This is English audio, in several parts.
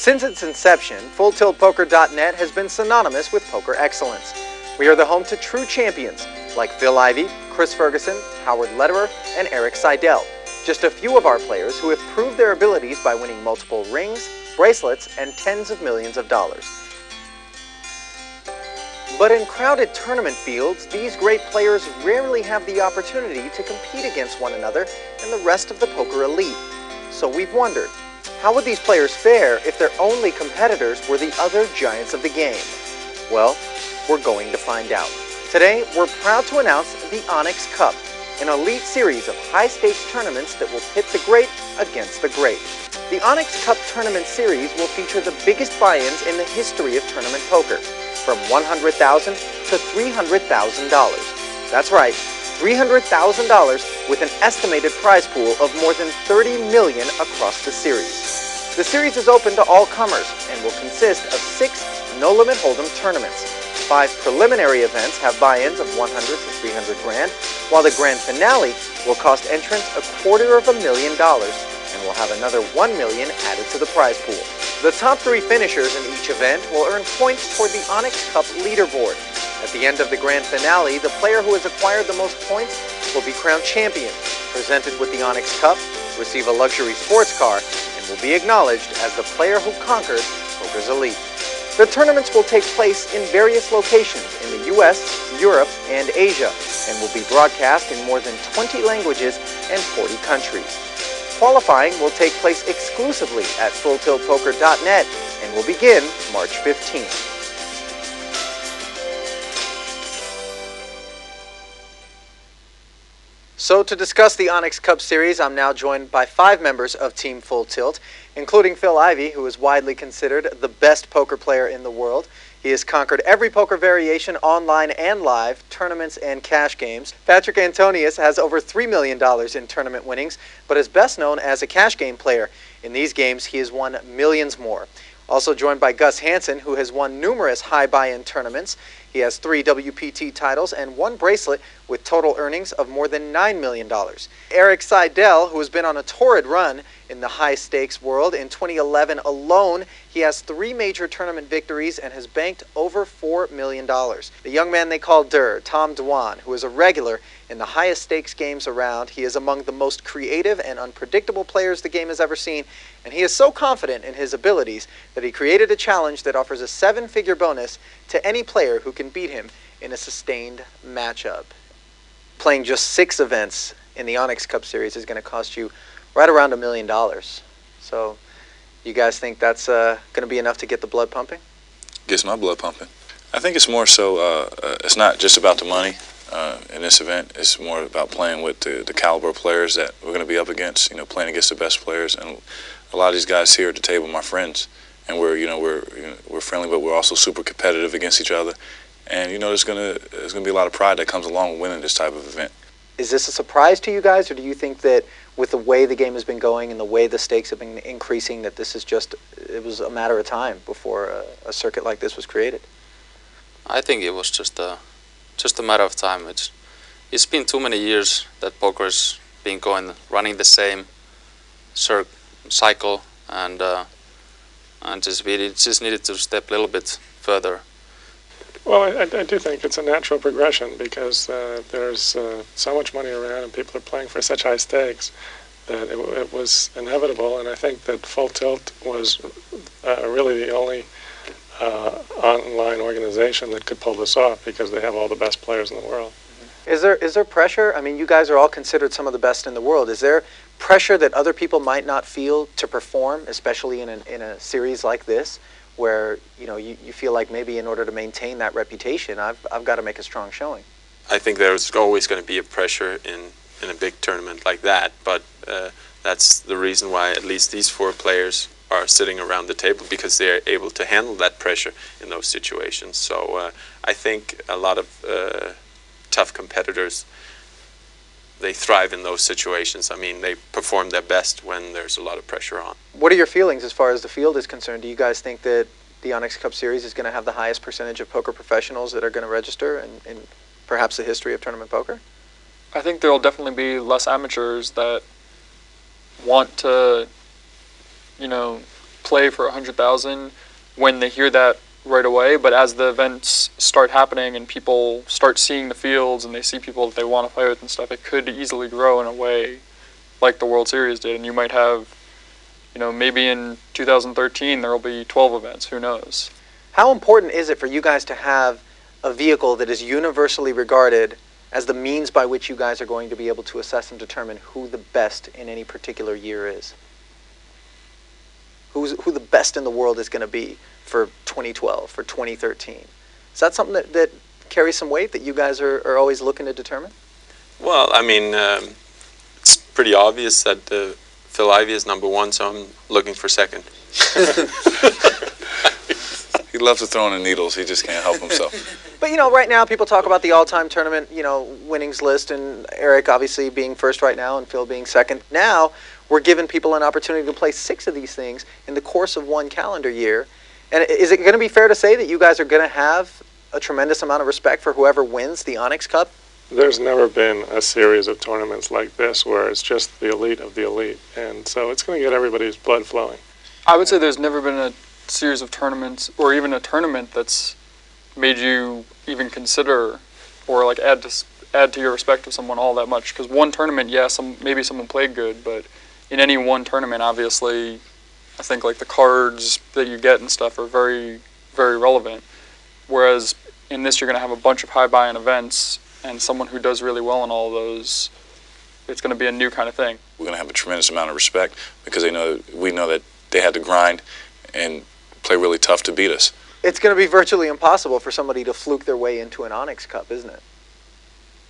Since its inception, FullTiltPoker.net has been synonymous with poker excellence. We are the home to true champions like Phil Ivey, Chris Ferguson, Howard Lederer, and Eric Seidel. Just a few of our players who have proved their abilities by winning multiple rings, bracelets, and tens of millions of dollars. But in crowded tournament fields, these great players rarely have the opportunity to compete against one another and the rest of the poker elite. So we've wondered, how would these players fare if their only competitors were the other giants of the game? Well, we're going to find out. Today, we're proud to announce the Onyx Cup, an elite series of high-stakes tournaments that will pit the great against the great. The Onyx Cup tournament series will feature the biggest buy-ins in the history of tournament poker, from $100,000 to $300,000. That's right, $300,000 with an estimated prize pool of more than $30 million across the series. The series is open to all comers and will consist of 6 no-limit hold'em tournaments. 5 preliminary events have buy-ins of $100 to $300 grand, while the grand finale will cost entrants $250,000 and will have another $1 million added to the prize pool. The top 3 finishers in each event will earn points toward the Onyx Cup leaderboard. At the end of the grand finale, the player who has acquired the most points will be crowned champion, presented with the Onyx Cup, receive a luxury sports car, and will be acknowledged as the player who conquered poker's elite. The tournaments will take place in various locations in the US, Europe, and Asia, and will be broadcast in more than 20 languages and 40 countries. Qualifying will take place exclusively at FullTiltPoker.net and will begin March 15th. So to discuss the Onyx Cup Series, I'm now joined by 5 members of Team Full Tilt, including Phil Ivey, who is widely considered the best poker player in the world. He has conquered every poker variation online and live, tournaments and cash games. Patrick Antonius has over $3 million in tournament winnings, but is best known as a cash game player. In these games, he has won millions more. Also joined by Gus Hansen, who has won numerous high buy-in tournaments. He has 3 WPT titles and 1 bracelet with total earnings of more than $9 million. Eric Seidel, who has been on a torrid run in the high-stakes world. In 2011 alone, he has 3 major tournament victories and has banked over $4 million. The young man they call Durr, Tom Dwan, who is a regular in the highest stakes games around. He is among the most creative and unpredictable players the game has ever seen, and he is so confident in his abilities that he created a challenge that offers a 7-figure bonus to any player who can beat him in a sustained matchup. Playing just 6 events in the Onyx Cup Series is going to cost you right around $1 million. So you guys think that's going to be enough to get the blood pumping? Gets my blood pumping. I think it's more so, it's not just about the money in this event. It's more about playing with the caliber of players that we're going to be up against, playing against the best players. And a lot of these guys here at the table are my friends. And we're friendly, but we're also super competitive against each other. And there's gonna be a lot of pride that comes along with winning this type of event. Is this a surprise to you guys, or do you think that with the way the game has been going and the way the stakes have been increasing, that this is it was a matter of time before a circuit like this was created? I think it was just a matter of time. It's been too many years that poker's been running the same cycle, and it just needed to step a little bit further. Well, I do think it's a natural progression because there's so much money around and people are playing for such high stakes that it was inevitable, and I think that Full Tilt was really the only online organization that could pull this off because they have all the best players in the world. Is there pressure? I mean, you guys are all considered some of the best in the world. Is there pressure that other people might not feel to perform, especially in a series like this, where you feel like maybe in order to maintain that reputation, I've got to make a strong showing? I think there's always going to be a pressure in a big tournament like that, but that's the reason why at least these 4 players are sitting around the table, because they're able to handle that pressure in those situations. So I think a lot of tough competitors, they thrive in those situations. I mean, they perform their best when there's a lot of pressure on. What are your feelings as far as the field is concerned? Do you guys think that the Onyx Cup Series is going to have the highest percentage of poker professionals that are going to register in perhaps the history of tournament poker? I think there will definitely be less amateurs that want to, play for 100,000 when they hear that right away, but as the events start happening and people start seeing the fields and they see people that they want to play with and stuff, it could easily grow in a way like the World Series did. And you might have, maybe in 2013 there will be 12 events, who knows. How important is it for you guys to have a vehicle that is universally regarded as the means by which you guys are going to be able to assess and determine who the best in any particular year is? Who the best in the world is going to be for 2012, for 2013? Is that something that carries some weight that you guys are always looking to determine? Well, I mean, it's pretty obvious that Phil Ivey is number one, so I'm looking for second. He loves to throw in the needles. He just can't help himself. But, right now people talk about the all-time tournament, winnings list, and Eric obviously being first right now and Phil being second. Now we're giving people an opportunity to play 6 of these things in the course of one calendar year. And is it going to be fair to say that you guys are going to have a tremendous amount of respect for whoever wins the Onyx Cup? There's never been a series of tournaments like this where it's just the elite of the elite. And so it's going to get everybody's blood flowing. I would say there's never been a series of tournaments or even a tournament that's made you even consider or like add to your respect of someone all that much. Because one tournament, maybe someone played good, but in any one tournament, obviously, I think like the cards that you get and stuff are very, very relevant. Whereas in this, you're going to have a bunch of high buy-in events, and someone who does really well in all of those, it's going to be a new kind of thing. We're going to have a tremendous amount of respect because we know that they had to grind and play really tough to beat us. It's going to be virtually impossible for somebody to fluke their way into an Onyx Cup, isn't it?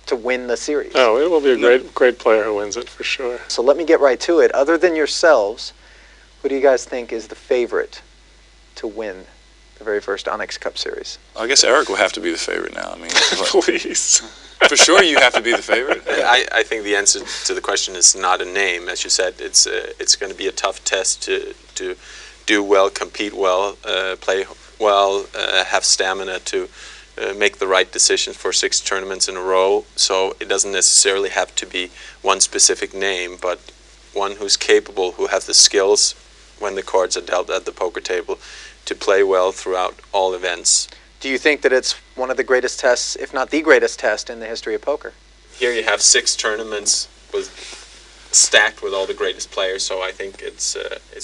To win the series. Oh, it will be a great player who wins it for sure. So let me get right to it. Other than yourselves, who do you guys think is the favorite to win the very first Onyx Cup series? I guess Eric will have to be the favorite now. I mean, Please. for sure you have to be the favorite. I think the answer to the question is not a name. As you said, it's going to be a tough test to do well, compete well, play well, have stamina to make the right decisions for 6 tournaments in a row. So it doesn't necessarily have to be one specific name, but one who's capable, who has the skills when the cards are dealt at the poker table to play well throughout all events. Do you think that it's one of the greatest tests, if not the greatest test in the history of poker? Here you have 6 tournaments stacked with all the greatest players, so I think it's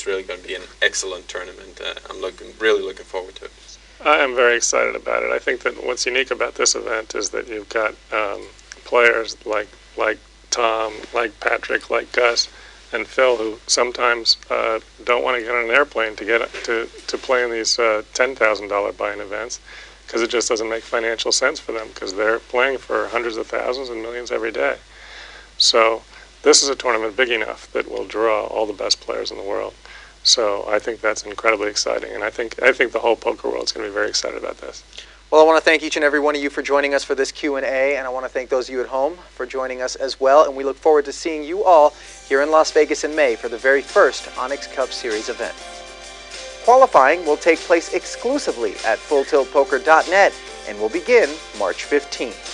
really going to be an excellent tournament. I'm really looking forward to it. I am very excited about it. I think that what's unique about this event is that you've got players like Tom, like Patrick, like Gus, and Phil, who sometimes don't want to get on an airplane to get to play in these $10,000 buy-in events because it just doesn't make financial sense for them because they're playing for hundreds of thousands and millions every day. So this is a tournament big enough that will draw all the best players in the world. So I think that's incredibly exciting, and I think the whole poker world is going to be very excited about this. Well, I want to thank each and every one of you for joining us for this Q&A, and I want to thank those of you at home for joining us as well, and we look forward to seeing you all here in Las Vegas in May for the very first Onyx Cup Series event. Qualifying will take place exclusively at FullTiltPoker.net and will begin March 15th.